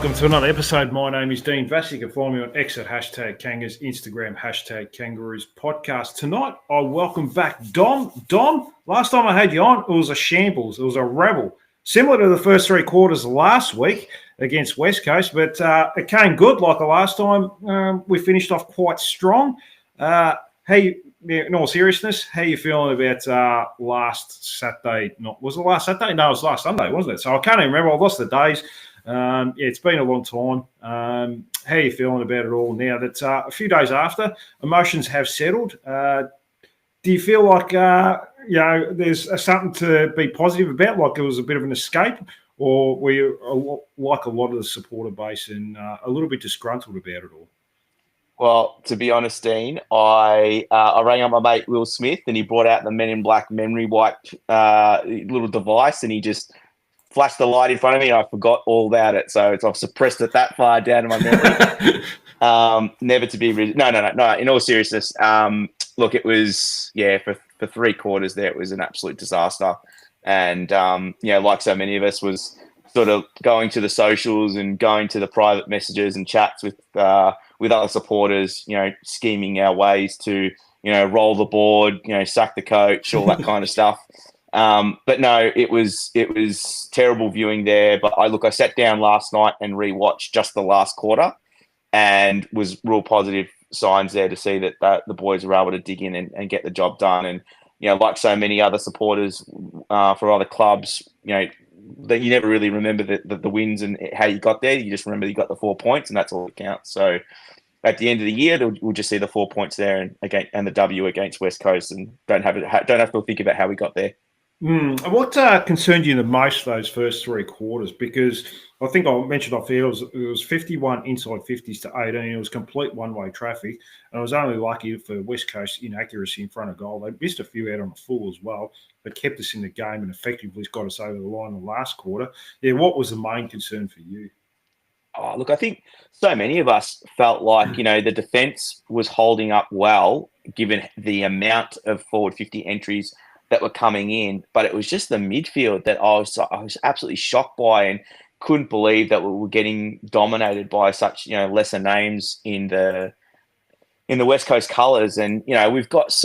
welcome to another episode. My name is Dean Vass. You can follow me on X at #Kangas, Instagram #Kangaroos podcast. Tonight, I welcome back Don. Don, last time I had you on, it was a shambles. It was a rebel. Similar to the first three quarters last week against West Coast, but it came good like the last time. We finished off quite strong. Hey, in all seriousness, how are you feeling about last Saturday? Was it last Saturday? No, it was last Sunday, wasn't it? So I can't even remember. I've lost the days. It's been a long time. How are you feeling about it all now that a few days after emotions have settled? Do you feel like there's something to be positive about, like it was a bit of an escape, or were you like a lot of the supporter base and a little bit disgruntled about it all? Well, to be honest, Dean, I rang up my mate Will Smith, and he brought out the Men in Black memory wipe little device, and he just flashed the light in front of me, and I forgot all about it. So I've suppressed it that far down in my memory. Never to be no. In all seriousness, look, it was for three quarters there, it was an absolute disaster, and like so many of us, was sort of going to the socials and going to the private messages and chats with other supporters, scheming our ways to roll the board, sack the coach, all that kind of stuff. But no, it was terrible viewing there. But I sat down last night and rewatched just the last quarter, and was real positive signs there to see that the boys were able to dig in and get the job done. And like so many other supporters for other clubs, that you never really remember the wins and how you got there. You just remember you got the 4 points, and that's all that counts. So at the end of the year, we'll just see the 4 points there and the W against West Coast, and don't have to think about how we got there. What concerned you the most those first three quarters? Because I think I mentioned off here, it was 51 inside 50s to 18. It was complete one-way traffic. And I was only lucky for West Coast inaccuracy in front of goal. They missed a few out on the full as well, but kept us in the game and effectively got us over the line in the last quarter. Yeah, what was the main concern for you? Oh, look, I think so many of us felt like, the defence was holding up well, given the amount of forward 50 entries that were coming in, but it was just the midfield that I was absolutely shocked by, and couldn't believe that we were getting dominated by such lesser names in the West Coast colours. And we've got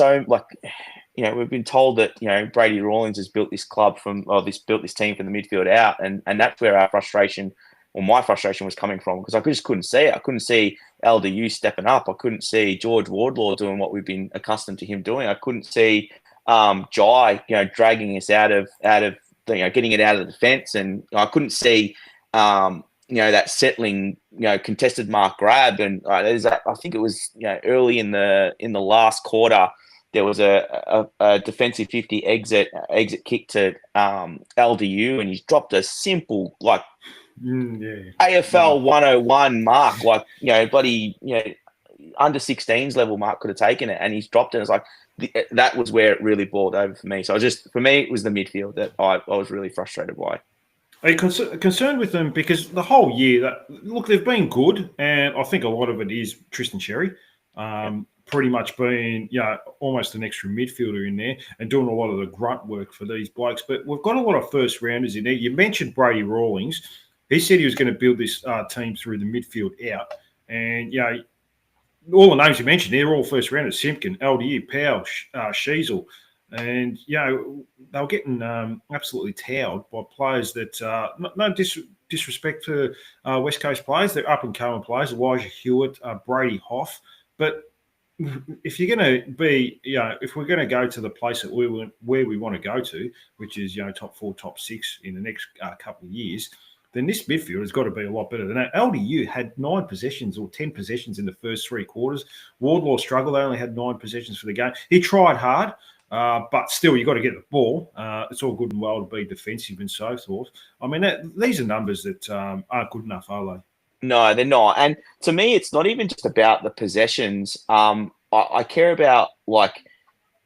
we've been told that Brady Rawlings has built this club built this team from the midfield out, and that's where our frustration, or my frustration, was coming from, because I just couldn't see it. I couldn't see LDU stepping up. I couldn't see George Wardlaw doing what we've been accustomed to him doing. I couldn't see Jai, dragging us out of getting it out of the defence, and I couldn't see that settling contested mark grab. And I think it was early in the last quarter, there was a defensive 50 exit kick to LDU, and he's dropped a simple AFL 101 mark, bloody under 16s level mark could have taken it, and he's dropped it. It's like that was where it really boiled over for me. So for me, it was the midfield that I was really frustrated by. Are you concerned with them? Because the whole year, they've been good, and I think a lot of it is Tristan Xerri, pretty much being almost an extra midfielder in there and doing a lot of the grunt work for these blokes. But we've got a lot of first rounders in there. You mentioned Brady Rawlings. He said he was going to build this team through the midfield out, and all the names you mentioned, they're all first rounders: Simpkin, LDU, Powell, Sheasel. And, they were getting absolutely towed by players that, no disrespect to West Coast players, they're up-and-coming players, Elijah Hewitt, Brady Hoff. But if you're going to be, if we're going to go to the place that where we want to go to, which is, top 4, top 6 in the next couple of years, then this midfield has got to be a lot better than that. LDU had 9 possessions or 10 possessions in the first three quarters. Wardlaw struggled. They only had 9 possessions for the game. He tried hard, but still, you've got to get the ball. It's all good and well to be defensive and so forth. I mean, these are numbers that aren't good enough, are they? No, they're not. And to me, it's not even just about the possessions. I care about,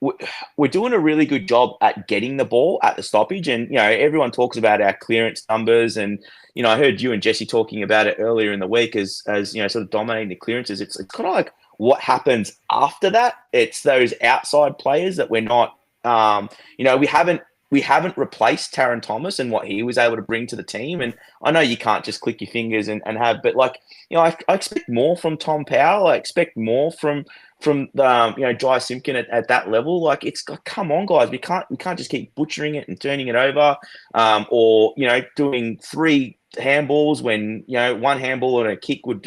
we're doing a really good job at getting the ball at the stoppage. And, everyone talks about our clearance numbers. And, I heard you and Jesse talking about it earlier in the week as sort of dominating the clearances. It's kind of like what happens after that. It's those outside players that we're not, we haven't we haven't replaced Taron Thomas and what he was able to bring to the team. And I know you can't just click your fingers and have, but like, I expect more from Tom Powell. I expect more from Jai Simpkin at that level. Like, it's come on, guys, we can't just keep butchering it and turning it over, or doing 3 handballs when one handball and a kick would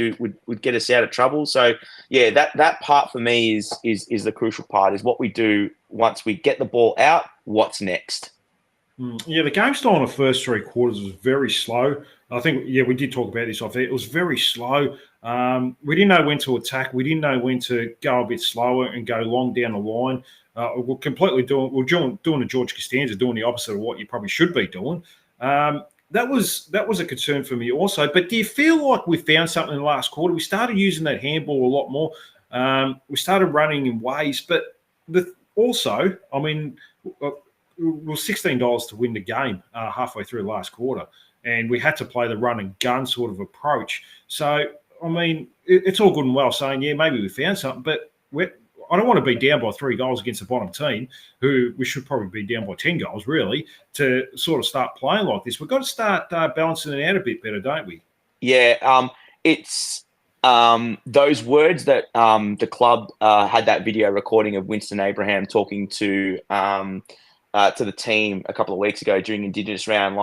get us out of trouble. So yeah, that part for me is the crucial part, is what we do once we get the ball out. What's next? Yeah, the game style in the first 3 quarters was very slow. I think, we did talk about this off there. It was very slow. We didn't know when to attack. We didn't know when to go a bit slower and go long down the line. We're completely doing the George Costanza, doing the opposite of what you probably should be doing. That was a concern for me also. But do you feel like we found something in the last quarter? We started using that handball a lot more. We started running in ways, but also, I mean, it was $16 to win the game halfway through the last quarter, and we had to play the run and gun sort of approach. So, I mean, it's all good and well saying, maybe we found something, but I don't want to be down by 3 goals against the bottom team, who we should probably be down by 10 goals, really, to sort of start playing like this. We've got to start balancing it out a bit better, don't we? Yeah, it's those words that the club had that video recording of Winston Abraham talking to the team a couple of weeks ago during Indigenous round,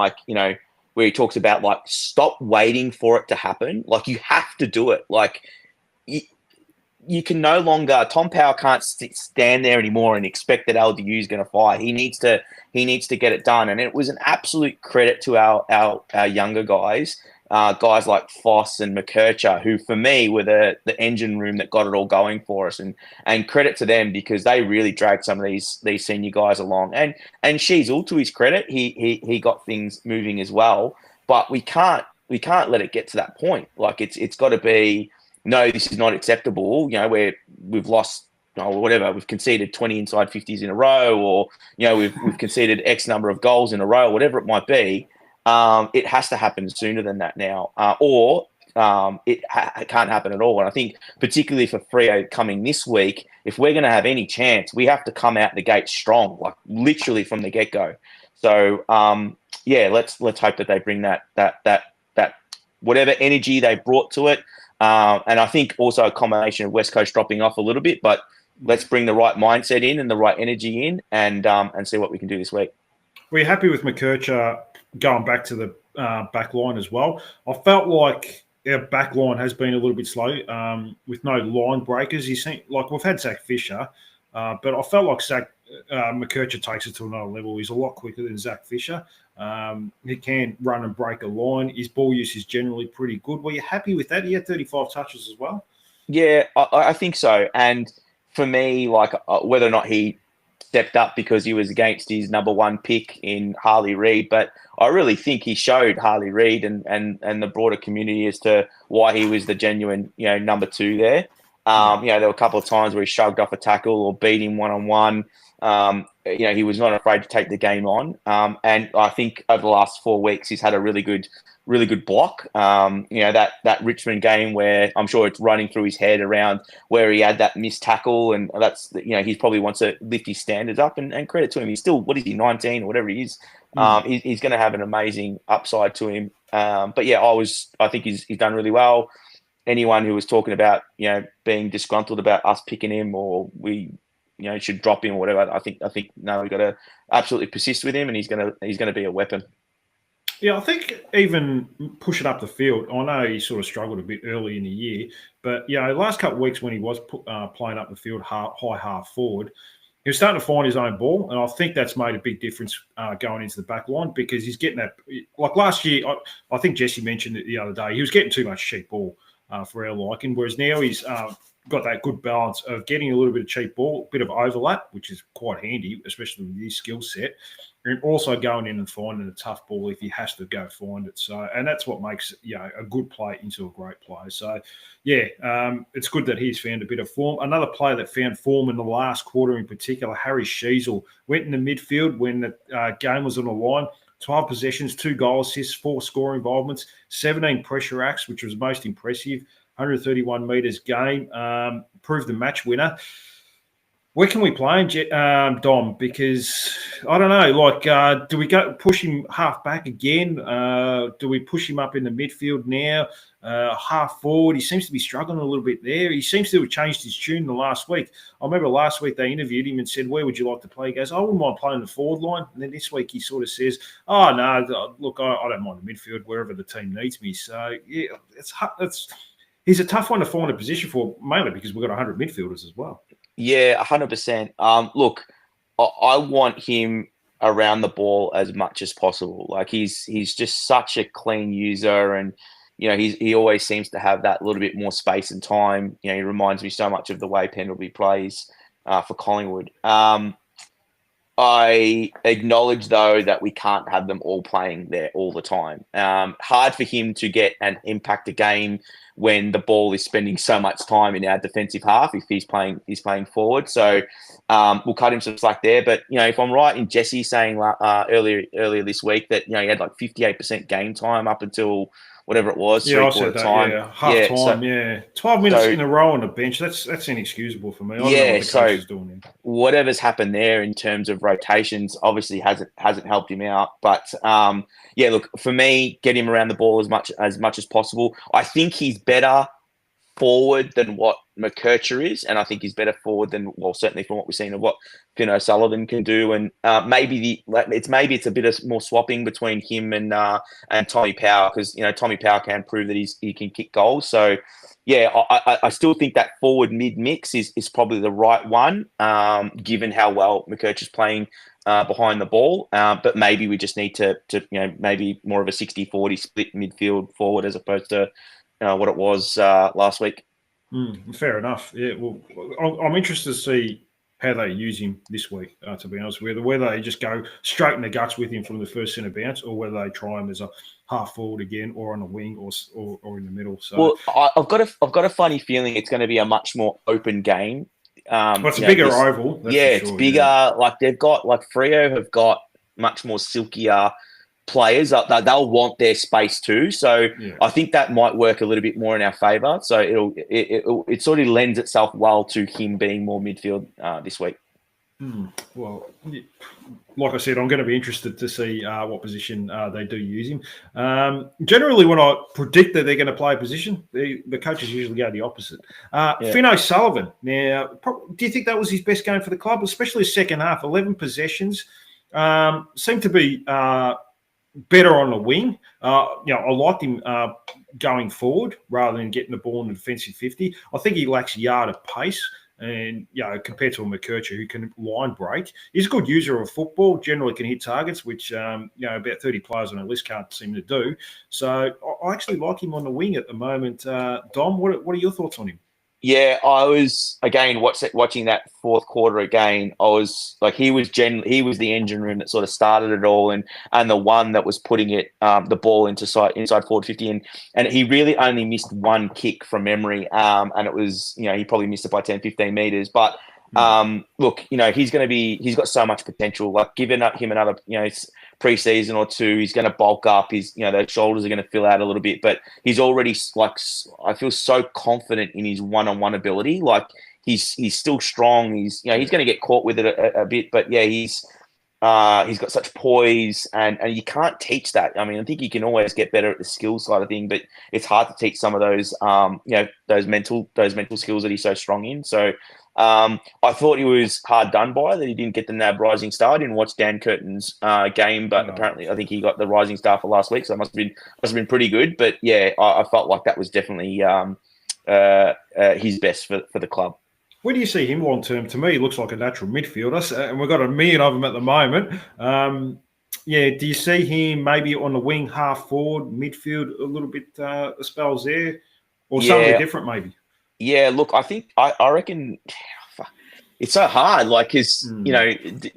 where he talks about, like, stop waiting for it to happen. Like, you have to do it. Like, you can no longer, Tom Powell can't stand there anymore and expect that LDU is going to fight. He needs to get it done. And it was an absolute credit to our younger guys. Guys like Foss and McKercher, who for me were the engine room that got it all going for us, and credit to them, because they really dragged some of these senior guys along. And Sheezul, to his credit, he got things moving as well. But we can't let it get to that point. Like, it's got to be, no, this is not acceptable. Where we've lost, or whatever, we've conceded 20 inside 50s in a row, or we've conceded X number of goals in a row, whatever it might be. It has to happen sooner than that now, or it can't happen at all. And I think particularly for Freo coming this week, if we're going to have any chance, we have to come out the gate strong, like literally from the get-go. So let's hope that they bring that whatever energy they brought to it. And I think also a combination of West Coast dropping off a little bit, but let's bring the right mindset in and the right energy in, and see what we can do this week. We're happy with McKercher going back to the back line as well. I felt like our back line has been a little bit slow with no line breakers. You see, like, we've had Zach Fisher, but I felt like McKercher takes it to another level. He's a lot quicker than Zach Fisher. He can run and break a line. His ball use is generally pretty good. Were you happy with that? He had 35 touches as well. Yeah, I think so. And for me, like, whether or not he stepped up because he was against his number 1 pick in Harley Reid, but I really think he showed Harley Reid and the broader community as to why he was the genuine, number 2 there. There were a couple of times where he shrugged off a tackle or beat him one-on-one. He was not afraid to take the game on. And I think over the last 4 weeks, he's had a really good block. That Richmond game where I'm sure it's running through his head around where he had that missed tackle, and that's, he probably wants to lift his standards up, and credit to him. He's still, what is he, 19 or whatever he is. He's going to have an amazing upside to him. But yeah, I think he's done really well. Anyone who was talking about, being disgruntled about us picking him, or we, should drop him or whatever, I think no, we've got to absolutely persist with him, and he's going to be a weapon. Yeah, I think even pushing up the field, I know he sort of struggled a bit early in the year, but the last couple of weeks when he was playing up the field high half forward, he was starting to find his own ball, and I think that's made a big difference going into the back line, because he's getting that. Like last year, I think Jesse mentioned it the other day, he was getting too much cheap ball for our liking, whereas now he's got that good balance of getting a little bit of cheap ball, a bit of overlap, which is quite handy, especially with his skill set, and also going in and finding a tough ball if he has to go find it. So, and that's what makes a good play into a great play. So, it's good that he's found a bit of form. Another player that found form in the last quarter in particular, Harry Sheezul, went in the midfield when the game was on the line. 12 possessions, 2 goal assists, 4 score involvements, 17 pressure acts, which was most impressive. 131 metres game, proved the match winner. Where can we play him, Dom? Because I don't know. Like, do we go push him half back again? Do we push him up in the midfield now? Half forward. He seems to be struggling a little bit there. He seems to have changed his tune the last week. I remember last week they interviewed him and said, "Where would you like to play?" He goes, "I wouldn't mind playing the forward line." And then this week he sort of says, "Oh no, look, I don't mind the midfield wherever the team needs me." So yeah, he's a tough one to find a position for, mainly because we've got 100 midfielders as well. Yeah, 100%. Look, I want him around the ball as much as possible. Like he's just such a clean user, and he always seems to have that little bit more space and time. He reminds me so much of the way Pendlebury plays for Collingwood. I acknowledge, though, that we can't have them all playing there all the time. Hard for him to get and impact a game when the ball is spending so much time in our defensive half if he's playing forward. So we'll cut him some slack there. But if I'm right in Jesse saying earlier this week that he had like 58% game time up until whatever it was, I said that. time. Yeah, half time. 12 minutes in a row on the bench. That's inexcusable for me. I don't know what the coach is doing there. Whatever's happened there in terms of rotations obviously hasn't helped him out. But look, for me, get him around the ball as much as possible. I think he's better forward than what McKercher is, and I think he's better forward than, well, certainly from what we've seen of what Finn O'Sullivan can do. And maybe it's a bit of more swapping between him and Tommy Power, because Tommy Power can prove that he can kick goals. So yeah, I still think that forward mid mix is probably the right one, given how well McKercher's playing behind the ball. But maybe we just need to maybe more of a 60-40 split midfield forward as opposed to what it was last week. Fair enough. Yeah, well, I'm interested to see how they use him this week, to be honest, whether they just go straight in the guts with him from the first centre bounce, or whether they try him as a half forward again, or on a wing, or in the middle. So, well, I've got a funny feeling it's going to be a much more open game. It's a bigger oval. It's bigger. Yeah. Like they've got, like Freo have got much more silkier players. They'll want their space too. So I think that might work a little bit more in our favour. So it sort of lends itself well to him being more midfield this week. Well, like I said, I'm going to be interested to see what position they do use him. Generally, when I predict that they're going to play a position, the coaches usually go the opposite. Finn O'Sullivan. Now, do you think that was his best game for the club, especially his second half? 11 possessions. Seemed to be better on the wing. I liked him going forward rather than getting the ball in the defensive 50. I think he lacks a yard of pace. And, compared to a McKercher who can line break, he's a good user of football, generally can hit targets, which, about 30 players on a list can't seem to do. So I actually like him on the wing at the moment. Dom, what are your thoughts on him? Yeah, I was, again, watching that fourth quarter again, I was like, he was the engine room that sort of started it all, and the one that was putting it, the ball inside forward 50, and he really only missed one kick from memory, and it was, he probably missed it by 10, 15 metres, but look, he's got so much potential, like giving up him another, pre-season or two, he's going to bulk up. Those shoulders are going to fill out a little bit, but he's already, like, I feel so confident in his one-on-one ability. Like he's still strong. He's going to get caught with it a bit, but yeah, he's got such poise, and you can't teach that. I mean, I think you can always get better at the skill side of thing, but it's hard to teach some of those, those mental skills that he's so strong in. So I thought he was hard done by that he didn't get the NAB Rising Star. I didn't watch Dan Curtin's game, but apparently I think he got the Rising Star for last week, so it must have been pretty good. But yeah, I felt like that was definitely his best for the club. Where do you see him long term? To me, he looks like a natural midfielder, and we've got a million of them at the moment. Do you see him maybe on the wing, half forward, midfield, a little bit spells there, or something different maybe? Yeah, look, I reckon it's so hard, like, because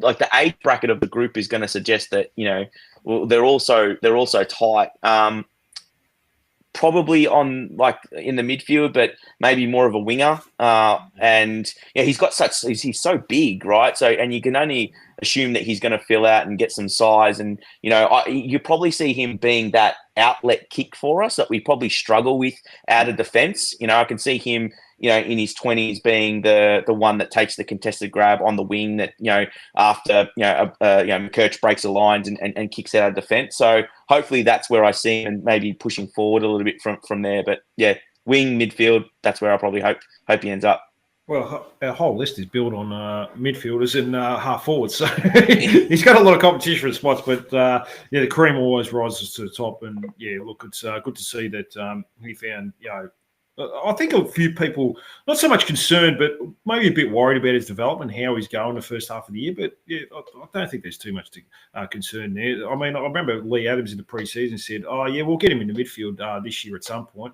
like the age bracket of the group is going to suggest that they're also tight. Probably on, like, in the midfield, but maybe more of a winger. And he's so big, right? So, and you can only assume that he's going to fill out and get some size. And, you probably see him being that outlet kick for us that we probably struggle with out of defense. I can see him, in his 20s, being the one that takes the contested grab on the wing that, after, McKerch breaks the lines and kicks out of defence. So hopefully that's where I see him and maybe pushing forward a little bit from there. But yeah, wing, midfield, that's where I probably hope he ends up. Well, our whole list is built on midfielders and half forwards, so he's got a lot of competition for spots. But the cream always rises to the top, and look, it's good to see that he found. I think a few people not so much concerned, but maybe a bit worried about his development, how he's going the first half of the year. But I don't think there's too much to concern there. I mean, I remember Lee Adams in the preseason said, "Oh yeah, we'll get him in the midfield this year at some point."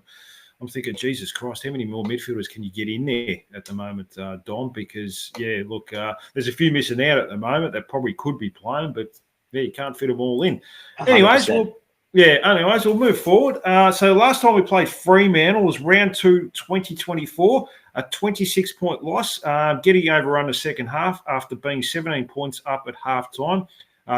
I'm thinking, Jesus Christ, how many more midfielders can you get in there at the moment, Dom? Because, there's a few missing out at the moment that probably could be playing, but, you can't fit them all in. 100%. Anyways, we'll move forward. So last time we played Fremantle was round 2, 2024, a 26-point loss, getting overrun the second half after being 17 points up at halftime.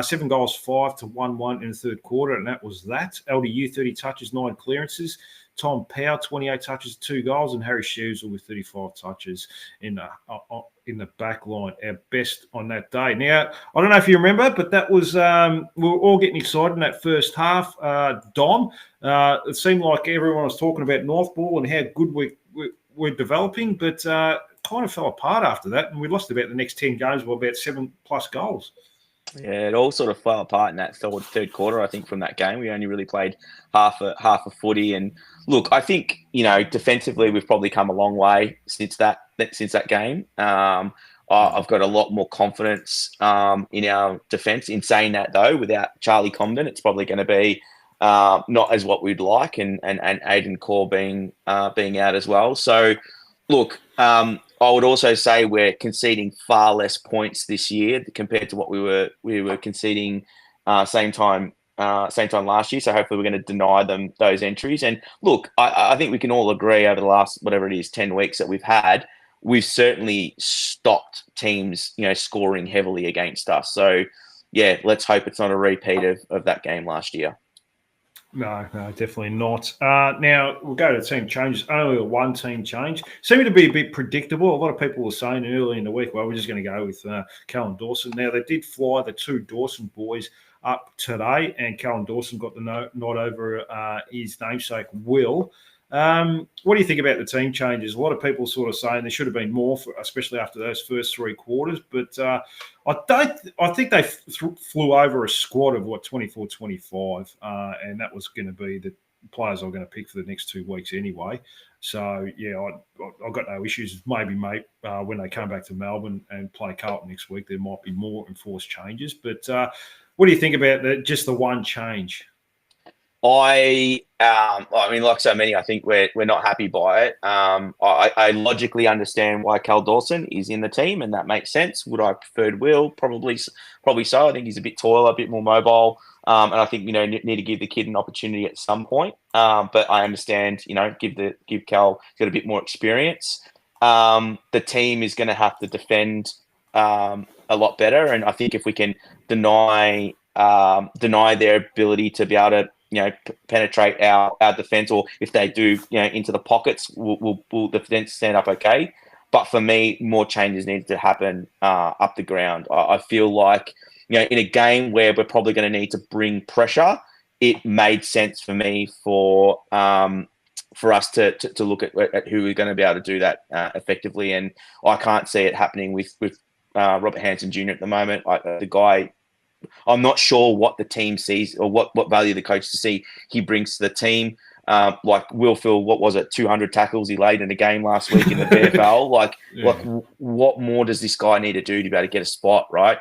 7 goals, 5-1-1 in the third quarter, and that was that. LDU, 30 touches, 9 clearances. Tom Powell, 28 touches, 2 goals, and Harry Sheusel with 35 touches in the back line. Our best on that day. Now, I don't know if you remember, but that was we were all getting excited in that first half. Dom, it seemed like everyone was talking about North Ball and how good we're developing, but kind of fell apart after that, and we lost about the next 10 games by about 7+ goals. Yeah, it all sort of fell apart in that third quarter, I think, from that game. We only really played half a footy. And look, I think, defensively we've probably come a long way since that game. I've got a lot more confidence in our defence. In saying that, though, without Charlie Comden, it's probably going to be not as what we'd like, and Aiden Core being out as well. So, look, I would also say we're conceding far less points this year compared to what we were conceding same time last year. So hopefully we're going to deny them those entries. And look, I think we can all agree over the last, whatever it is, 10 weeks that we've had, we've certainly stopped teams, scoring heavily against us. So yeah, let's hope it's not a repeat of that game last year. No, definitely not. Now, we'll go to team changes. Only a one team change. Seemed to be a bit predictable. A lot of people were saying early in the week, well, we're just going to go with Callum Dawson. Now, they did fly the 2 Dawson boys up today, and Callum Dawson got the nod over his namesake, Will. What do you think about the team changes? A lot of people sort of saying there should have been more, especially after those first 3 quarters. But I think they flew over a squad of 24, 25, and that was going to be the players I'm going to pick for the next 2 weeks anyway. So yeah, I've got no issues. Maybe, when they come back to Melbourne and play Carlton next week, there might be more enforced changes. But what do you think about just the one change? I mean, like so many, I think we're not happy by it. I logically understand why Cal Dawson is in the team, and that makes sense. Would I preferred Will? Probably so. I think he's a bit taller, a bit more mobile, and I think need to give the kid an opportunity at some point. But I understand, give Cal got a bit more experience. The team is going to have to defend a lot better, and I think if we can deny their ability to be able to penetrate our defense, or if they do, into the pockets, will the defense stand up okay? But for me, more changes need to happen up the ground. I feel like, in a game where we're probably going to need to bring pressure, it made sense for me for us to look at who we're going to be able to do that effectively. And I can't see it happening with Robert Hansen Jr. at the moment. The guy, I'm not sure what the team sees or what value the coach to see he brings to the team. Like Will Phil, what was it, 200 tackles he laid in a game last week in the VFL? Like what more does this guy need to do to be able to get a spot, right?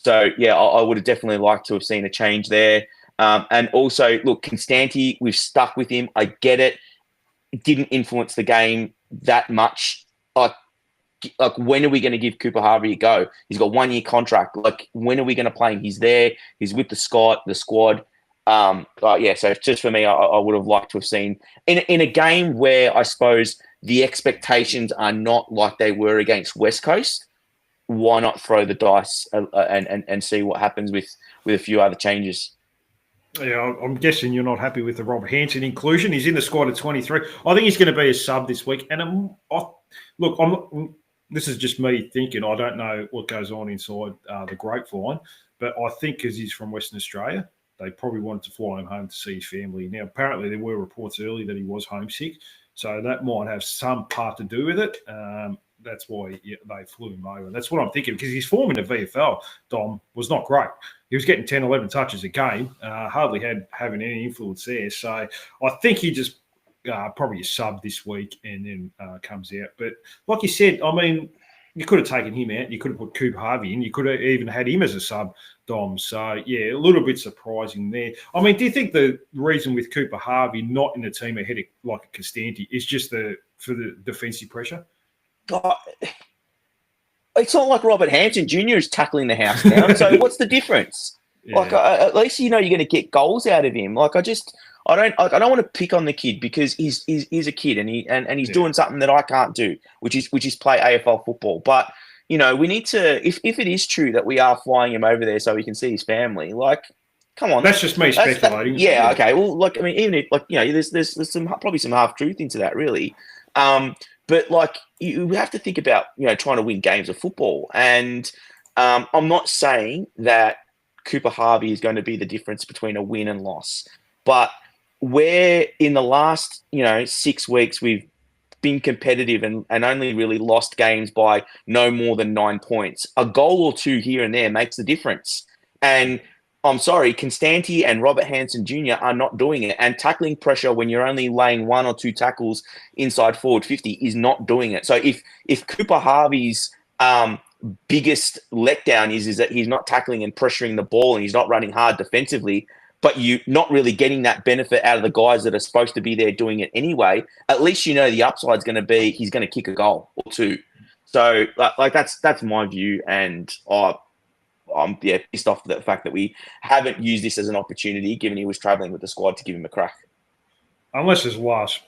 So, yeah, I would have definitely liked to have seen a change there. And also, look, Constanti, we've stuck with him. I get it. It didn't influence the game that much. Like, when are we going to give Cooper Harvey a go? He's got 1-year contract. Like, when are we going to play him? He's there. He's with the squad. So just for me, I would have liked to have seen in a game where I suppose the expectations are not like they were against West Coast. Why not throw the dice and see what happens with a few other changes? Yeah, I'm guessing you're not happy with the Robert Hansen inclusion. He's in the squad at 23. I think he's going to be a sub this week. And this is just me thinking. I don't know what goes on inside the grapevine, but I think because he's from Western Australia, they probably wanted to fly him home to see his family. Now, apparently, there were reports early that he was homesick, so that might have some part to do with it. That's why they flew him over. That's what I'm thinking, because his form in the VFL, Dom, was not great. He was getting 10, 11 touches a game, hardly having any influence there. So I think he just probably a sub this week and then comes out. But like you said, I mean, you could have taken him out. You could have put Cooper Harvey in. You could have even had him as a sub, Dom. So, yeah, a little bit surprising there. I mean, do you think the reason with Cooper Harvey not in the team ahead of like a Costanti is just for the defensive pressure? It's not like Robert Hansen Jr. is tackling the house down. So what's the difference? Yeah. Like, at least you know you're going to get goals out of him. Like, I don't want to pick on the kid because he's a kid and he's doing something that I can't do, which is play AFL football. But you know, we need to if it is true that we are flying him over there so he can see his family, like. Come on, that's just me speculating. Yeah, okay. Well, like I mean, even if like you know, there's probably some half truth into that, really. But like you have to think about, you know, trying to win games of football. And I'm not saying that Cooper Harvey is going to be the difference between a win and loss. But where in the last, 6 weeks we've been competitive and only really lost games by no more than 9 points, a goal or two here and there makes the difference. And I'm sorry, Constanti and Robert Hansen Jr. are not doing it. And tackling pressure when you're only laying 1 or 2 tackles inside forward 50 is not doing it. So if Cooper Harvey's biggest letdown is that he's not tackling and pressuring the ball and he's not running hard defensively, but you're not really getting that benefit out of the guys that are supposed to be there doing it anyway, at least you know the upside's going to be he's going to kick a goal or two. So like that's my view, and I'm pissed off the fact that we haven't used this as an opportunity, given he was travelling with the squad, to give him a crack. Unless it's last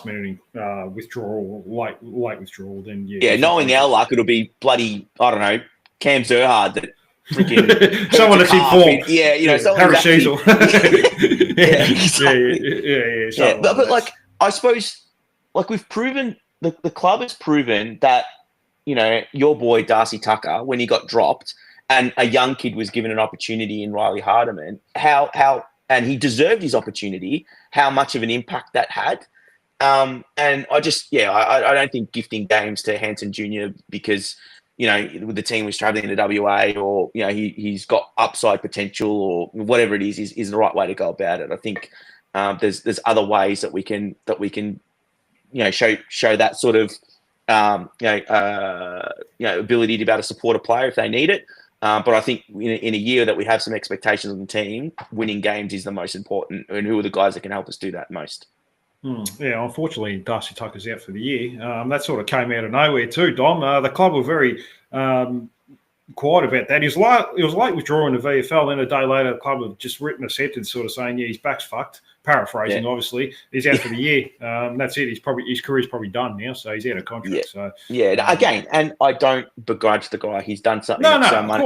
minute withdrawal, late withdrawal, then yeah. Yeah, knowing our luck, it'll be bloody, I don't know, Cam Zerhard that freaking someone that's informed. Yeah, Harry Sheasel. Yeah. But like, I suppose, like we've proven, the club has proven that, your boy Darcy Tucker, when he got dropped, and a young kid was given an opportunity in Riley Hardiman, and he deserved his opportunity, how much of an impact that had. And I just, I don't think gifting games to Hansen Jr. because, the team was traveling to WA or, he's got upside potential or whatever it is the right way to go about it. I think there's other ways that we can show that sort of, ability to be able to support a player if they need it. But I think in a year that we have some expectations on the team, winning games is the most important. And who are the guys that can help us do that most? Yeah, unfortunately, Darcy Tucker's out for the year. That sort of came out of nowhere too, Dom. The club were very quiet about that. He was late withdrawing the VFL. Then a day later, the club have just written a sentence sort of saying, yeah, his back's fucked. Paraphrasing, obviously. He's out for the year. That's it. His career's probably done now, so he's out of contract. Again, and I don't begrudge the guy. He's done something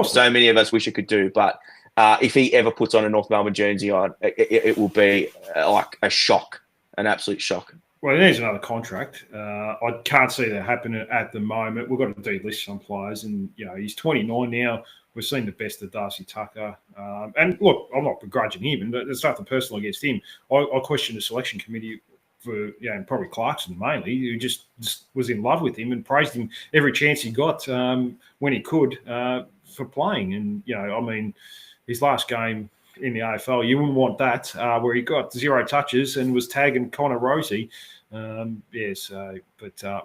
so many of us wish it could do. But if he ever puts on a North Melbourne jersey on, it will be like a shock, an absolute shock. Well, he needs another contract. I can't see that happening at the moment. We've got to delist some players, and he's 29 now. We've seen the best of Darcy Tucker. And look, I'm not begrudging him, and there's nothing personal against him. I question the selection committee for, and probably Clarkson mainly, who just was in love with him and praised him every chance he got when he could for playing. And, his last game in the AFL, you wouldn't want that, where he got 0 touches and was tagging Connor Rosie. But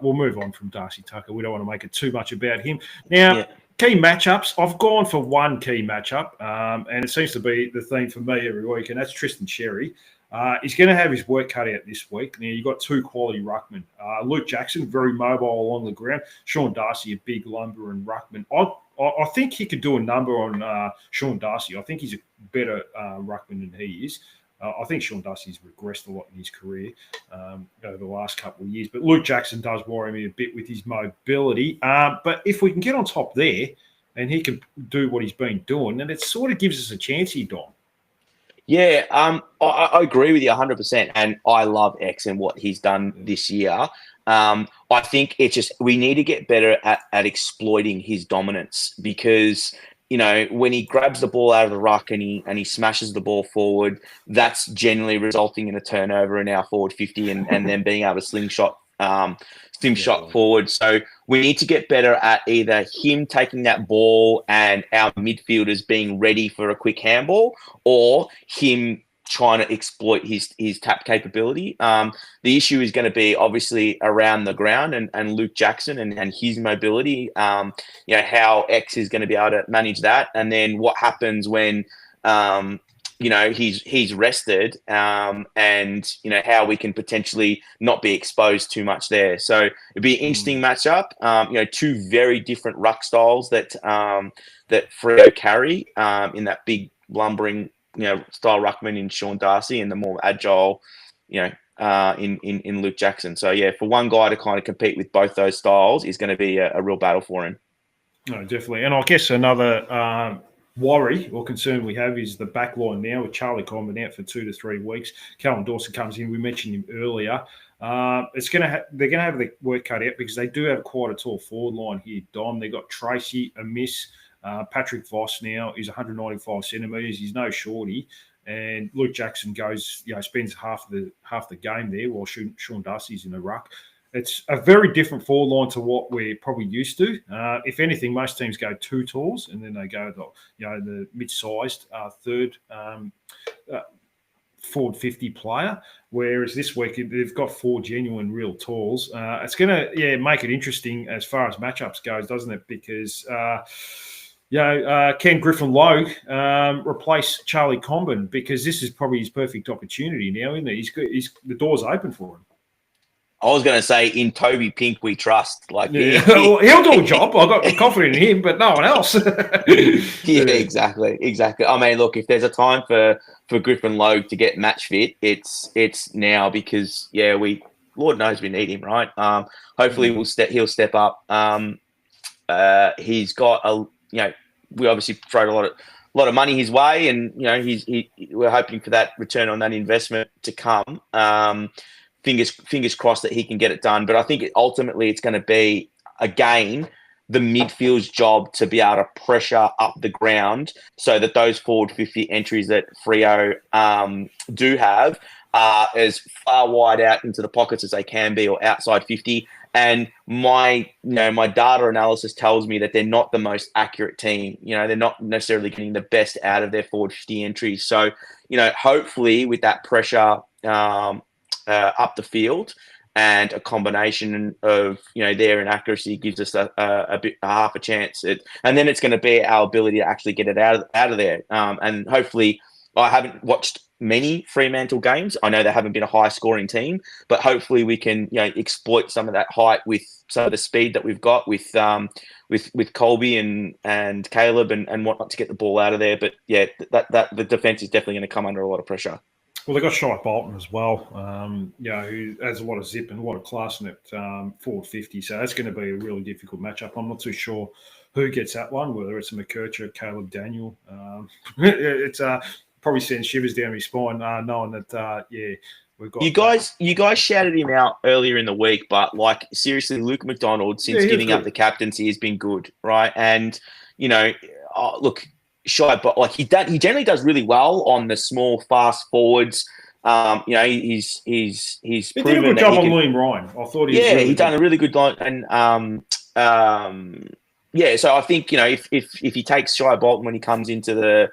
we'll move on from Darcy Tucker. We don't want to make it too much about him. Now, key matchups. I've gone for one key matchup, and it seems to be the theme for me every week, and that's Tristan Xerri. He's going to have his work cut out this week. Now, you've got 2 quality ruckmen. Luke Jackson, very mobile along the ground. Sean Darcy, a big lumber and ruckman. I think he could do a number on Sean Darcy. I think he's a better ruckman than he is. I think Sean Darcy's regressed a lot in his career over the last couple of years. But Luke Jackson does worry me a bit with his mobility. But if we can get on top there and he can do what he's been doing, then it sort of gives us a chance here, Dom. Yeah, I agree with you 100%, and I love X and what he's done this year. I think it's just we need to get better at exploiting his dominance because when he grabs the ball out of the ruck and he smashes the ball forward, that's generally resulting in a turnover in our forward 50 and then being able to slingshot forward. So we need to get better at either him taking that ball and our midfielders being ready for a quick handball, or him trying to exploit his tap capability. The issue is going to be obviously around the ground and Luke Jackson and his mobility. How X is going to be able to manage that, and then what happens when he's rested, and how we can potentially not be exposed too much there. So it'd be an interesting matchup. Two very different ruck styles that Freo carry in that big lumbering style ruckman in Sean Darcy, and the more agile in Luke Jackson. So yeah, for one guy to kind of compete with both those styles is going to be a real battle for him. No, definitely. And I guess another worry or concern we have is the back line now with Charlie Comben out for 2 to 3 weeks. Callum Dawson comes in. We mentioned him earlier. They're going to have the work cut out because they do have quite a tall forward line here, Dom. They've got Tracy Amiss. Patrick Voss now is 195 centimetres. He's no shorty. And Luke Jackson goes, spends half the game there while Sean Darcy's in the ruck. It's a very different forward line to what we're probably used to. If anything, most teams go 2 talls and then they go the mid-sized third forward 50 player. Whereas this week they've got 4 genuine real talls. It's going to make it interesting as far as matchups goes, doesn't it? Because can Griffin Logue replace Charlie Comben? Because this is probably his perfect opportunity now, isn't it? The door's open for him. I was going to say, in Toby Pink we trust. He'll do a job. I've got confidence in him, but no one else. Yeah, exactly. I mean, look, if there's a time for Griffin Logue to get match fit, it's now because Lord knows we need him, right? Hopefully he'll step up. He's got we obviously throw a lot of money his way, and we're hoping for that return on that investment to come. Fingers crossed that he can get it done. But I think ultimately it's going to be, again, the midfield's job to be able to pressure up the ground so that those forward 50 entries that Freo do have are as far wide out into the pockets as they can be, or outside 50. And my data analysis tells me that they're not the most accurate team. They're not necessarily getting the best out of their forward 50 entries. So, hopefully with that pressure up the field and a combination of their inaccuracy gives us a half a chance. And then it's going to be our ability to actually get it out of there. And hopefully, I haven't watched many Fremantle games. I know they haven't been a high scoring team, but hopefully we can exploit some of that height with some of the speed that we've got with Colby and Caleb and whatnot to get the ball out of there. But yeah, that the defense is definitely going to come under a lot of pressure. Well, they've got Shai Bolton as well, who has a lot of zip and a lot of class in it, forward 50. So that's going to be a really difficult matchup. I'm not too sure who gets that one, whether it's a McKercher, Caleb Daniel. It's probably sends shivers down my spine knowing that, we've got... You guys shouted him out earlier in the week, but, seriously, Luke McDonald, since giving up the captaincy, has been good, right? And, look... Shy, but he generally does really well on the small, fast forwards. He's he did a good job on Liam Ryan. I thought he done a really good line, and so I think if he takes Shy Bolton when he comes into the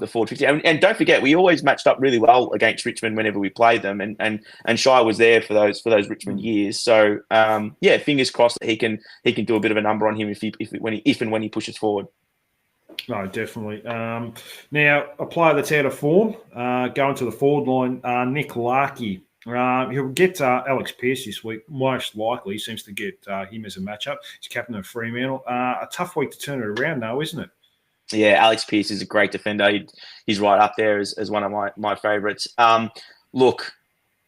forward 50, and don't forget we always matched up really well against Richmond whenever we played them, and Shy was there for those Richmond years. So fingers crossed that he can do a bit of a number on him if and when he pushes forward. No, definitely. Now, a player that's out of form, going to the forward line, Nick Larkey. He'll get Alex Pearce this week, most likely. He seems to get him as a matchup. He's captain of Fremantle. A tough week to turn it around, though, isn't it? Yeah, Alex Pearce is a great defender. He's right up there as one of my favourites. Look,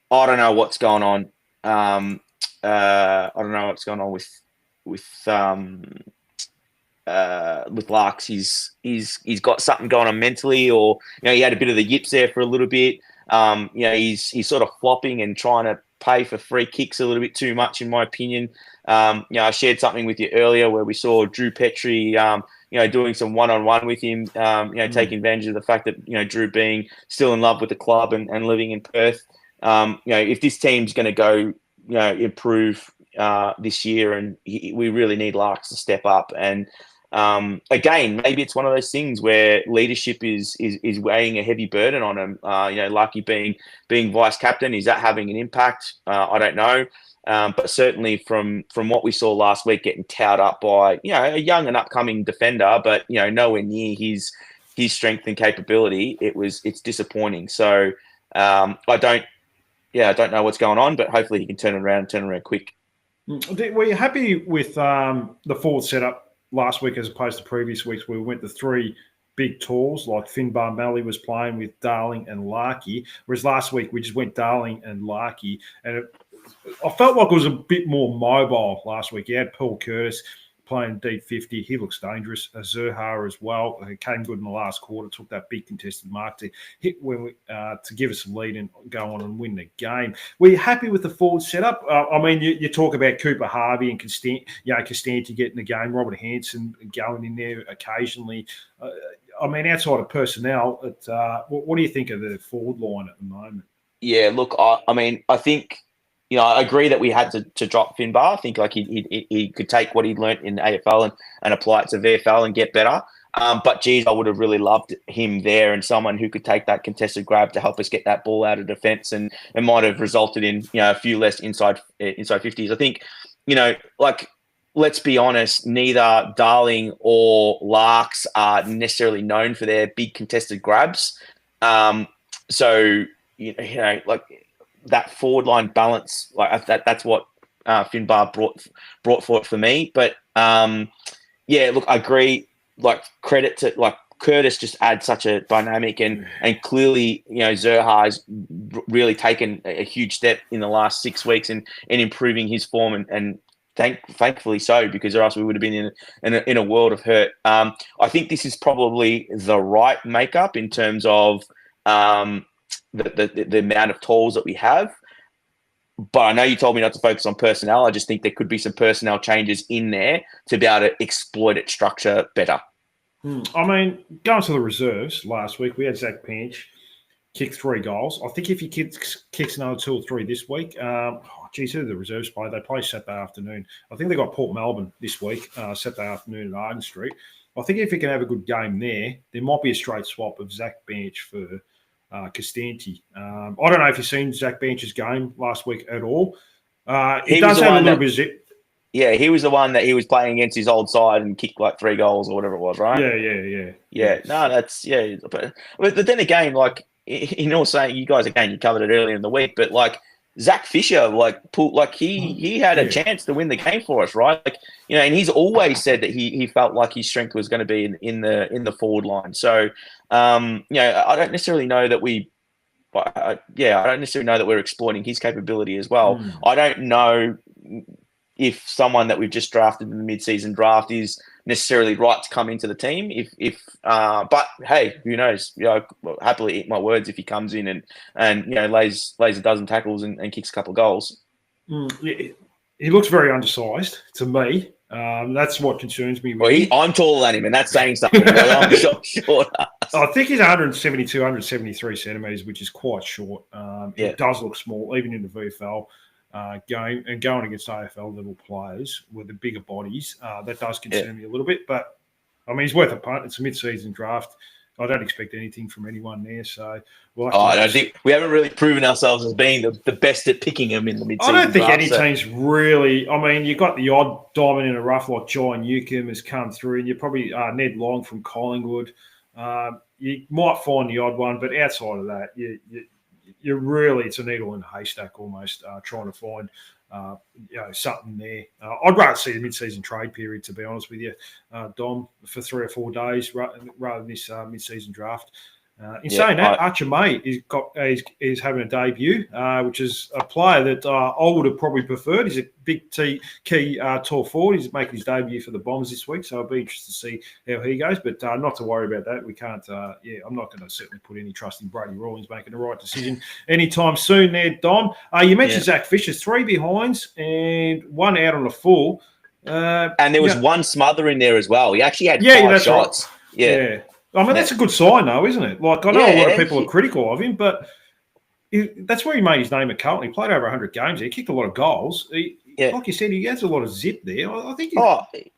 I don't know what's going on. I don't know what's going on with with Larks, he's got something going on mentally, or he had a bit of the yips there for a little bit. He's sort of flopping and trying to pay for free kicks a little bit too much, in my opinion. I shared something with you earlier where we saw Drew Petrie, doing some one-on-one with him, taking advantage of the fact that, Drew being still in love with the club and living in Perth. If this team's going to go, improve this year, and we really need Larks to step up. And again, maybe it's one of those things where leadership is weighing a heavy burden on him. Lucky being vice captain, is that having an impact? I don't know. But certainly from what we saw last week, getting towed up by a young and upcoming defender, but nowhere near his strength and capability, it's disappointing. So I don't know what's going on, but hopefully he can turn it around quick. Were you happy with the forward setup last week as opposed to previous weeks where we went to three big talls like Finbar Mallee was playing with Darling and Larkey, whereas last week we just went Darling and Larkey, and I felt like it was a bit more mobile last week. You had Paul Curtis playing deep 50. He looks dangerous. Zurhaar as well. He came good in the last quarter, took that big contested mark to hit to give us a lead and go on and win the game. Were you happy with the forward setup? You talk about Cooper Harvey and Costanti getting the game, Robert Hansen going in there occasionally. Outside of personnel, what do you think of the forward line at the moment? Yeah, look, I think, I agree that we had to drop Finbar. I think he could take what he'd learnt in AFL and apply it to VFL and get better. But geez, I would have really loved him there, and someone who could take that contested grab to help us get that ball out of defence, and it might have resulted in a few less inside 50s. I think let's be honest, neither Darling or Larks are necessarily known for their big contested grabs. So that forward line balance, that's what Finbar brought forward for me. But I agree. Credit to Curtis just adds such a dynamic, and clearly Zurhaar has really taken a huge step in the last 6 weeks in improving his form, and thankfully so, because or else we would have been in a world of hurt. I think this is probably the right makeup in terms of the amount of tools that we have. But I know you told me not to focus on personnel. I just think there could be some personnel changes in there to be able to exploit its structure better. Going to the reserves last week, we had Zach Panch kick 3 goals. I think if he kicks another 2 or 3 this week, who do the reserves play? They play Saturday afternoon. I think they got Port Melbourne this week, Saturday afternoon at Arden Street. I think if he can have a good game there might be a straight swap of Zach Panch for Costanti. I don't know if you've seen Zach Panch's game last week at all. He does have a little bit of zip. Yeah, he was the one that he was playing against his old side and kicked 3 goals or whatever it was, right? Yeah. No, that's But then again, in all saying, you guys again, you covered it earlier in the week, but Zach Fisher, he had a chance to win the game for us, right? And he's always said that he felt like his strength was going to be in the forward line. So, I don't necessarily know that I don't necessarily know that we're exploiting his capability as well. I don't know if someone that we've just drafted in the mid-season draft is necessarily right to come into the team. But hey, who knows? I'll happily eat my words if he comes in and lays a dozen tackles and kicks a couple of goals. He looks very undersized to me. That's what concerns me. I'm taller than him, and that's saying something. I'm shorter. I think he's 172, 173 centimetres, which is quite short. It does look small, even in the VFL game, and going against AFL level players with the bigger bodies. That does concern me a little bit, but he's worth a punt. It's a mid-season draft. I don't expect anything from anyone there. So I don't think we haven't really proven ourselves as being the best at picking them in the mid-season. I don't think any team's really. You got the odd diamond in a rough like John Newcomb has come through, and you probably Ned Long from Collingwood. You might find the odd one, but outside of that, you really, it's a needle in a haystack almost, trying to find something there. I'd rather see the mid-season trade period, to be honest with you, Dom, for 3 or 4 days rather than this mid-season draft. In saying that, Archer May is having a debut, which is a player that I would have probably preferred. He's a big key tall forward. He's making his debut for the Bombers this week, so I'll be interested to see how he goes. But not to worry about that. We can't. I'm not going to certainly put any trust in Brady Rawlings making the right decision anytime soon. There, Dom. You mentioned Zach Fisher, 3 behinds and 1 out on the full. And there was 1 smother in there as well. He actually had 5 shots. Right. Yeah. I mean, that's a good sign, though, isn't it? Like, I know a lot of people are critical of him, but that's where he made his name at Carlton. He played over 100 games. He kicked a lot of goals. Like you said, he has a lot of zip there. I think.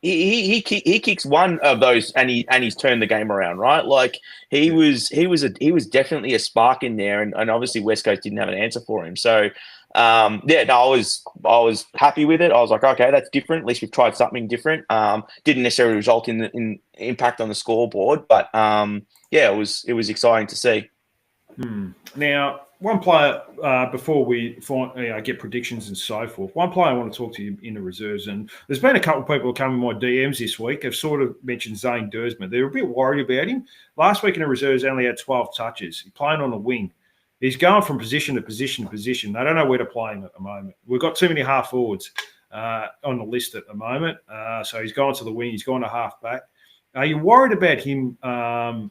He kicks one of those, and he's turned the game around, right? Like he was definitely a spark in there, and obviously West Coast didn't have an answer for him. So. I was happy with it. I was like, okay, that's different. At least we've tried something different. Didn't necessarily result in impact on the scoreboard, but it was exciting to see. Now, one player before we get predictions and so forth. One player I want to talk to you in the reserves, and there's been a couple of people who come in my DMs this week. Have sort of mentioned Zane Duursma. They're a bit worried about him. Last week in the reserves, only had 12 touches. He's playing on the wing. He's going from position to position to position. They don't know where to play him at the moment. We've got too many half forwards on the list at the moment. So he's gone to the wing. He's gone to half back. Are you worried about him and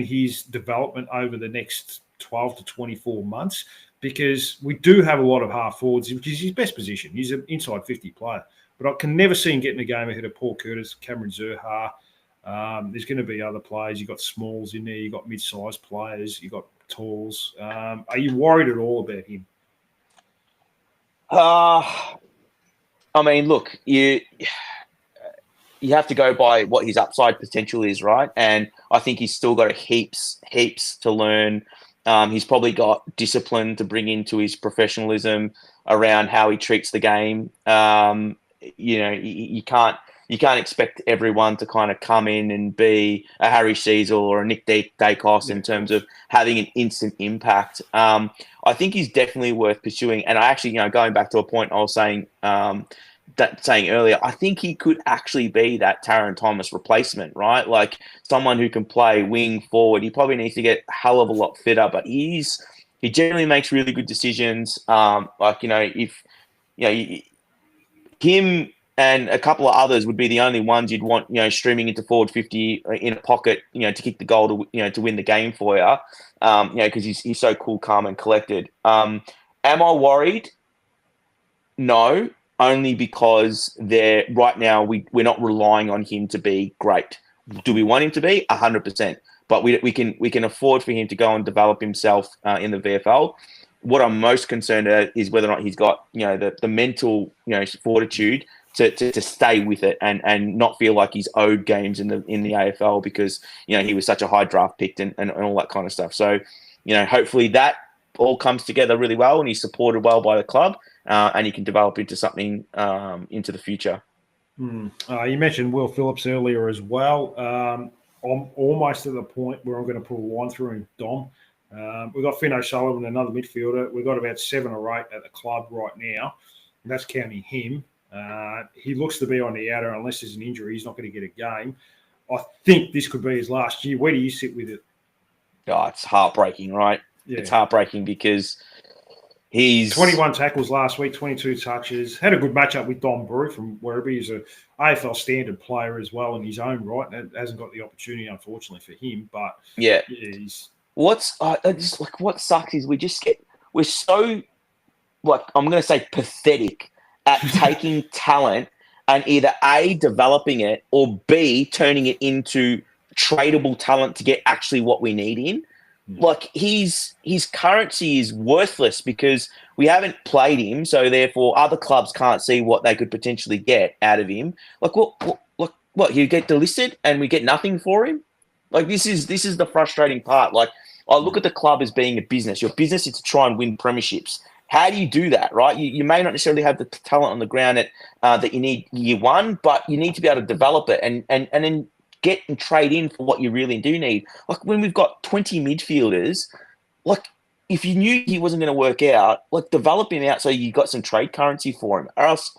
his development over the next 12 to 24 months? Because we do have a lot of half forwards, which is his best position. He's an inside 50 player. But I can never see him getting a game ahead of Paul Curtis, Cameron Zurhaar. There's going to be other players. You've got smalls in there. You've got mid-sized players. You've got talls. Are you worried at all about him? I mean, look, you have to go by what his upside potential is, right? And I think he's still got heaps to learn. He's probably got discipline to bring into his professionalism around how he treats the game. You can't expect everyone to kind of come in and be a Harry Cecil or a Nick Dacos in terms of having an instant impact. I think he's definitely worth pursuing. And I actually, going back to a point I was saying earlier, I think he could actually be that Taron Thomas replacement, right? Like someone who can play wing forward. He probably needs to get a hell of a lot fitter, but he generally makes really good decisions. Him and a couple of others would be the only ones you'd want, streaming into forward 50 in a pocket, to kick the goal to win the game for you, because he's so cool, calm, and collected. Am I worried? No, only because right now we're not relying on him to be great. Do we want him to be? 100%. But we can afford for him to go and develop himself in the VFL. What I'm most concerned about is whether or not he's got the mental fortitude to stay with it and not feel like he's owed games in the AFL because he was such a high draft pick and all that kind of stuff. So hopefully that all comes together really well and he's supported well by the club and he can develop into something into the future. You mentioned Will Phillips earlier as well. I'm almost at the point where I'm going to put a line through him, Dom. We've got Finn O'Sullivan, another midfielder. We've got about 7 or 8 at the club right now, and that's counting him. He looks to be on the outer. Unless there's an injury, he's not going to get a game. I think this could be his last year. Where do you sit with it? Oh, it's heartbreaking, right? Yeah. It's heartbreaking because he's 21 tackles last week, 22 touches. Had a good matchup with Dom Brew from wherever. He's an AFL standard player as well in his own right. And hasn't got the opportunity, unfortunately, for him. But he's what sucks is we're so I'm going to say pathetic at taking talent and either A, developing it, or B, turning it into tradable talent to get actually what we need in. Like his currency is worthless because we haven't played him, so therefore other clubs can't see what they could potentially get out of him. Like what you get delisted and we get nothing for him? Like this is the frustrating part. Like I look at the club as being a business. Your business is to try and win premierships. How do you do that, right? You may not necessarily have the talent on the ground that you need year one, but you need to be able to develop it and then get and trade in for what you really do need. Like when we've got 20 midfielders, like if you knew he wasn't going to work out, like develop him out so you got some trade currency for him. Or else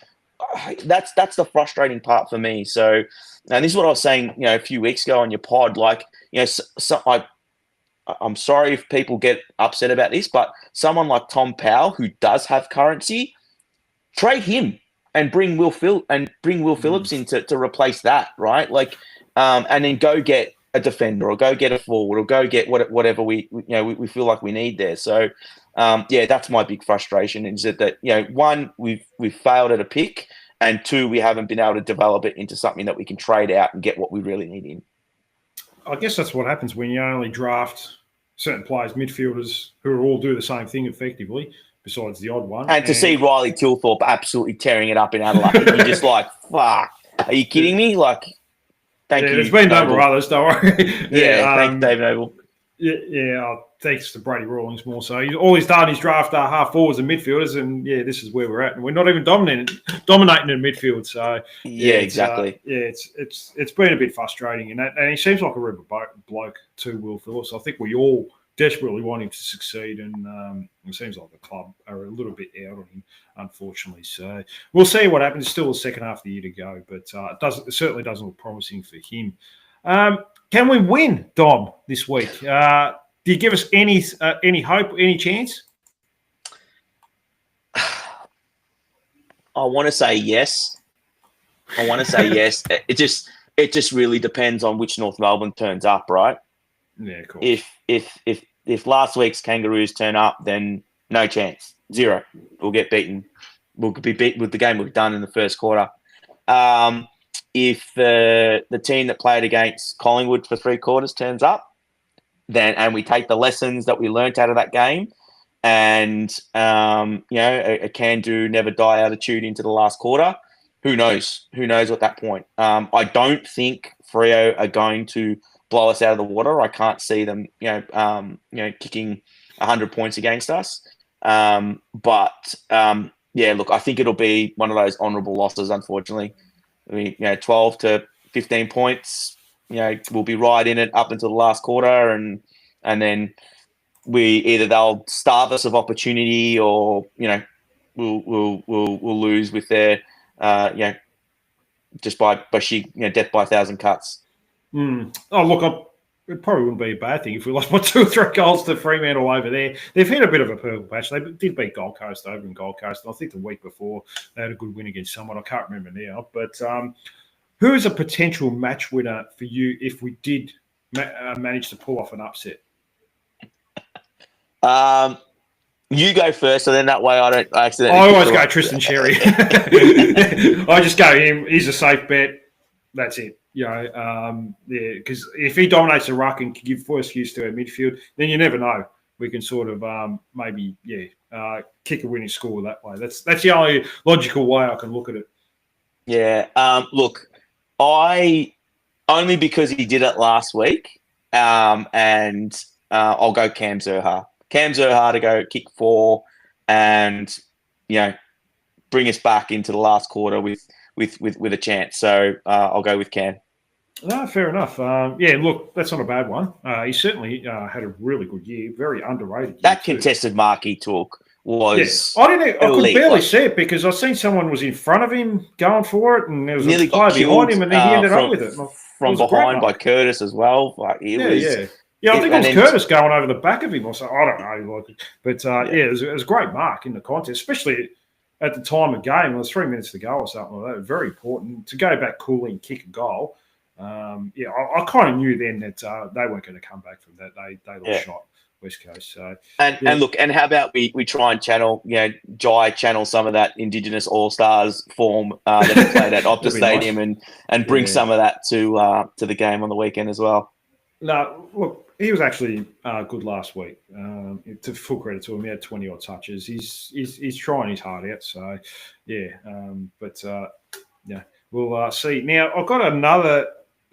that's the frustrating part for me. So, and this is what I was saying, a few weeks ago on your pod, like, I'm sorry if people get upset about this, but someone like Tom Powell, who does have currency, trade him and bring Will Phillips in to replace that, right? Like, and then go get a defender or go get a forward or go get whatever we feel like we need there. So, that's my big frustration is that one, we've failed at a pick, and two, we haven't been able to develop it into something that we can trade out and get what we really need in. I guess that's what happens when you only draft certain players, midfielders, who all do the same thing effectively, besides the odd one. And to see Riley Tilthorpe absolutely tearing it up in Adelaide, you're just like, fuck, are you kidding me? Like, thank you. It's been done for others, don't worry. Thanks, Dave Noble. Thanks to Brady Rawlings more so. All he's done is draft half forwards and midfielders, and this is where we're at. And we're not even dominating in midfield. So exactly. It's been a bit frustrating, and he seems like a real bloke too, Will Phillips. I think we all desperately want him to succeed, and it seems like the club are a little bit out on him, unfortunately. So we'll see what happens. Still the second half of the year to go, but it certainly doesn't look promising for him. Can we win, Dom, this week? Do you give us any hope, any chance? I want to say yes. It just really depends on which North Melbourne turns up, right? Yeah, of course. If last week's Kangaroos turn up, then no chance, 0. We'll get beaten. We'll be beat with the game we've done in the first quarter. If the team that played against Collingwood for 3 quarters turns up, and we take the lessons that we learnt out of that game, and a can-do, never die attitude into the last quarter, who knows? Who knows at that point? I don't think Freo are going to blow us out of the water. I can't see them, kicking 100 points against us. Look, I think it'll be one of those honourable losses. Unfortunately, 12 to 15 points. We'll be right in it up until the last quarter, and then they'll starve us of opportunity, or we'll lose with their just by sheer death by 1,000 cuts. Oh, look, it probably wouldn't be a bad thing if we lost by 2 or 3 goals to Fremantle over there. They've had a bit of a purple patch. They did beat Gold Coast over in Gold Coast, and I think the week before they had a good win against someone. I can't remember now. But who is a potential match winner for you if we did manage to pull off an upset? You go first, so then that way I don't accidentally. I always go Tristan Xerri. I just go him. He's a safe bet. That's it. Because if he dominates the ruck and can give first use to our midfield, then you never know. We can sort of kick a winning score that way. That's the only logical way I can look at it. Yeah. Look, only because he did it last week, and I'll go Cam Zurhaar. Cam Zurhaar to go kick 4 and bring us back into the last quarter with a chance. So I'll go with Cam. No, fair enough. Look, that's not a bad one. He certainly had a really good year, very underrated year. That contested mark he took was I could barely see it because I seen someone was in front of him going for it, and there was a player behind him, and he ended up with it. From behind by Curtis as well. Like, I think it was Curtis going over the back of him or something. I don't know. It was a great mark in the contest, especially at the time of game. It was 3 minutes to go or something like that. Very important to go back coolly and kick a goal. I kind of knew then that they weren't going to come back from that. They looked shot West Coast. So and look, and how about we try and channel some of that Indigenous All Stars form that he played at Optus Stadium and bring some of that to the game on the weekend as well. No, look, he was actually good last week. To full credit to him, he had 20 odd touches. He's trying his heart out. So we'll see. Now I've got another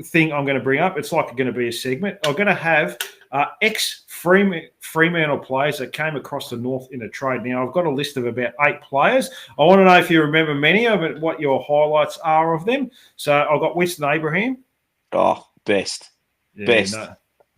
thing I'm going to bring up. It's like going to be a segment. I'm going to have ex-Fremantle players that came across the North in a trade. Now, I've got a list of about 8 players. I want to know if you remember many of it, what your highlights are of them. So I've got Winston Abraham. Oh, best. Best.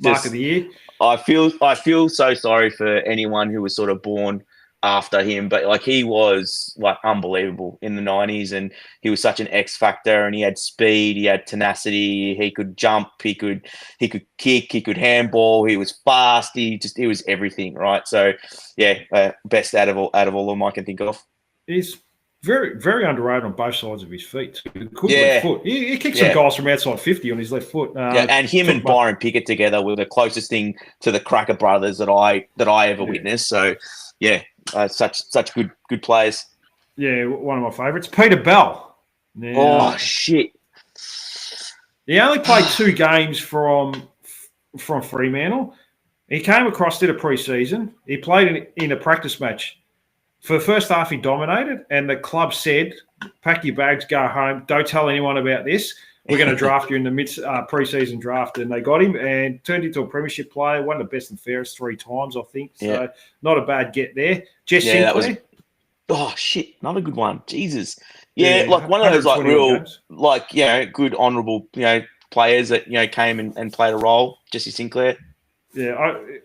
Mark of the year. I feel so sorry for anyone who was sort of born after him, but like he was like unbelievable in the 90s, and he was such an X factor, and he had speed, he had tenacity, he could jump, he could kick, he could handball, he was fast, he was everything, right? So yeah, best out of all of them I can think of. He's very, very underrated on both sides of his feet. Good Yeah. left foot. He kicked some goals from outside 50 on his left foot. Yeah, and him and Byron Pickett together were the closest thing to the Cracker brothers that I ever witnessed. So yeah, such good players. Yeah, one of my favourites. Peter Bell. Now, oh shit! He only played 2 games from Fremantle. He came across, did a pre-season. He played in a practice match. For the first half, he dominated, and the club said, "Pack your bags, go home. Don't tell anyone about this. We're going to draft you in the mid pre-season draft." And they got him and turned into a premiership player. One of the best and fairest 3 times, I think. So not a bad get there. Jess Sinclair. Oh shit! Another good one. Jesus. Yeah, like one of those like real games. Like good honourable players that came and played a role. Jesse Sinclair. Yeah,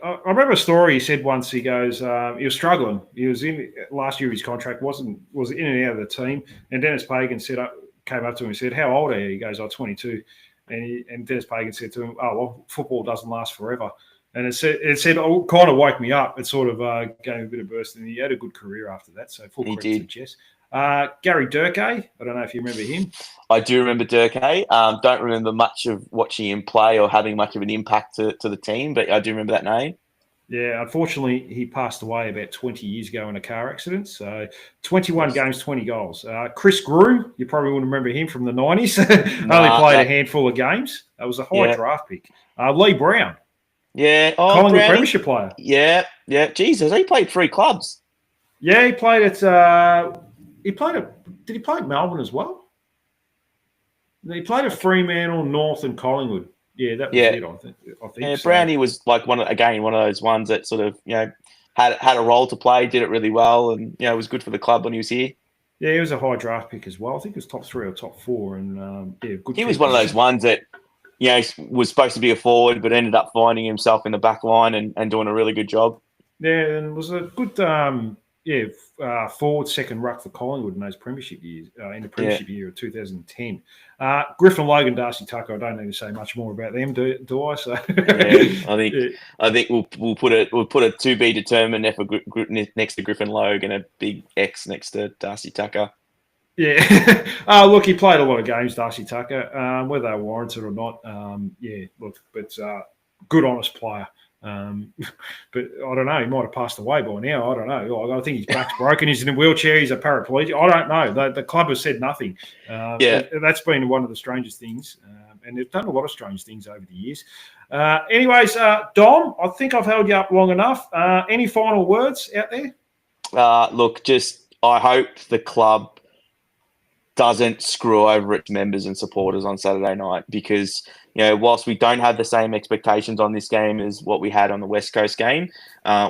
I remember a story he said once. He goes, he was struggling. He was in last year. His contract was in and out of the team. And Dennis Pagan came up to him and said, "How old are you?" He goes, "I'm 22." And Dennis Pagan said to him, "Oh well, football doesn't last forever." And it said, "Oh, kind of woke me up." It sort of gave him a bit of burst, and he had a good career after that. So full credit to Jess. Gary Durkay, I don't know if you remember him. I do remember Durkay. Don't remember much of watching him play or having much of an impact to the team, but I do remember that name. Yeah, unfortunately, he passed away about 20 years ago in a car accident. So 21 games, 20 goals. Chris Groom, you probably wouldn't remember him from the 90s. Only played a handful of games. That was a high draft pick. Lee Brown. Yeah. Oh, Collingwood Premiership player. Yeah. Jesus, he played 3 clubs. Yeah, he played at did he play at Melbourne as well? He played at Fremantle, North, and Collingwood. Yeah, that was it. I think. Yeah, so. Brownie was like one of those ones that sort of had a role to play, did it really well, and was good for the club when he was here. Yeah, he was a high draft pick as well. I think it was top 3 or top 4, and good. He was one of those ones that was supposed to be a forward, but ended up finding himself in the back line and doing a really good job. Yeah, and it was a good forward second ruck for Collingwood in those premiership years, in the premiership year of 2010. Griffin Logan, Darcy Tucker. I don't need to say much more about them, do I? So I think we'll put a to be determined next to Griffin Logan and a big X next to Darcy Tucker. Yeah. Look, he played a lot of games, Darcy Tucker, whether they were warranted or not. But good, honest player. But I don't know. He might have passed away by now. I don't know. I think his back's broken. He's in a wheelchair. He's a paraplegic. I don't know. The club has said nothing. That's been one of the strangest things. And they've done a lot of strange things over the years. Anyways, Dom, I think I've held you up long enough. Any final words out there? Look, just I hope the club doesn't screw over its members and supporters on Saturday night, because whilst we don't have the same expectations on this game as what we had on the West Coast game,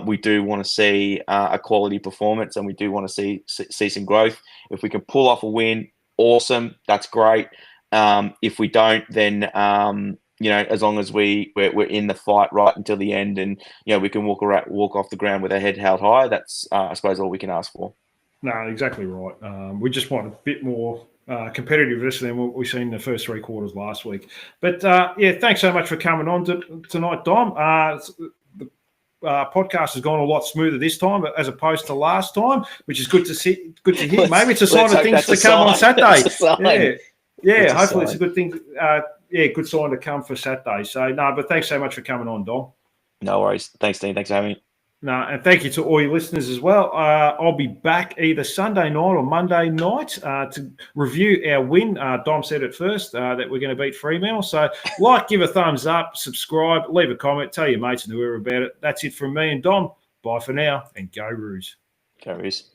we do want to see a quality performance, and we do want to see some growth. If we can pull off a win, awesome, that's great. If we don't, then as long as we're in the fight right until the end, and we can walk off the ground with our head held high, that's I suppose all we can ask for. No, exactly right. We just want a bit more competitiveness than what we've seen in the first 3 quarters last week. But thanks so much for coming on tonight, Dom. The podcast has gone a lot smoother this time, as opposed to last time, which is good to see. Good to hear. Maybe it's a sign of things to come on Saturday. Yeah. Hopefully it's a good thing. Good sign to come for Saturday. So but thanks so much for coming on, Dom. No worries. Thanks, Dean. Thanks for having me. No, and thank you to all your listeners as well. I'll be back either Sunday night or Monday night to review our win. Dom said it first that we're going to beat Fremantle. So give a thumbs up, subscribe, leave a comment, tell your mates and whoever about it. That's it from me and Dom. Bye for now, and go Roos. Go Roos.